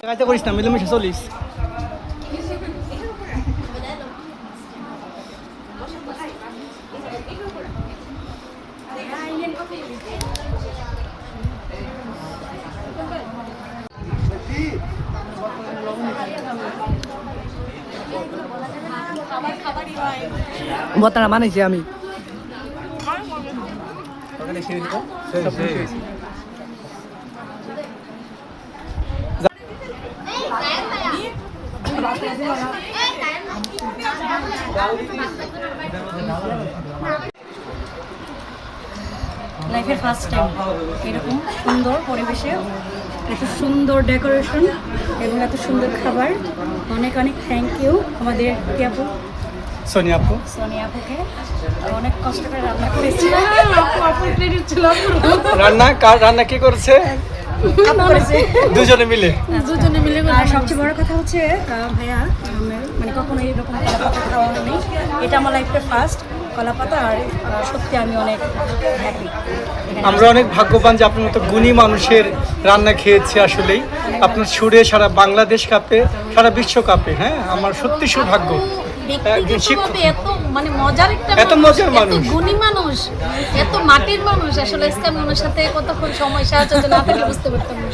কাজটা করিস না, মিলেমিশে চলিস। বতারা মানেছি আমি। লাইফের ফার্স্ট টাইম এরকম সুন্দর পরিবেশে, এত সুন্দর ডেকোরেশন এবং এত সুন্দর খাবার। অনেক অনেক থ্যাংক ইউ আমাদের আপু সোনিয়া আপু, সোনিয়া আপুকে। অনেক কষ্ট করে রান্না করেছি। রান্না কি করছে? দুজনে মিলে। আর সবচেয়ে বড় কথা হচ্ছে ভাইয়া, মানে কখনো এরকম কলাপাতা খাওয়া নেই, এটা আমার লাইফের ফার্স্ট কলাপাতা। আর সত্যি আমি অনেক হ্যাপি। আমরা অনেক ভাগ্যবান যে আপনার মতো গুণী মানুষের রান্না খেয়েছি। আসলেই আপনার সুরে সারা বাংলাদেশ কাঁপে, সারা বিশ্ব কাঁপে। হ্যাঁ, আমার সত্যি সৌভাগ্য। মানে মজার একটা এত মজার মানুষ, গুণী মানুষ, এত মাটির মানুষ। আসলে ইসলামী মানুষের সাথে কতক্ষণ সময় সাহায্য না থাকলে বুঝতে পারতাম না।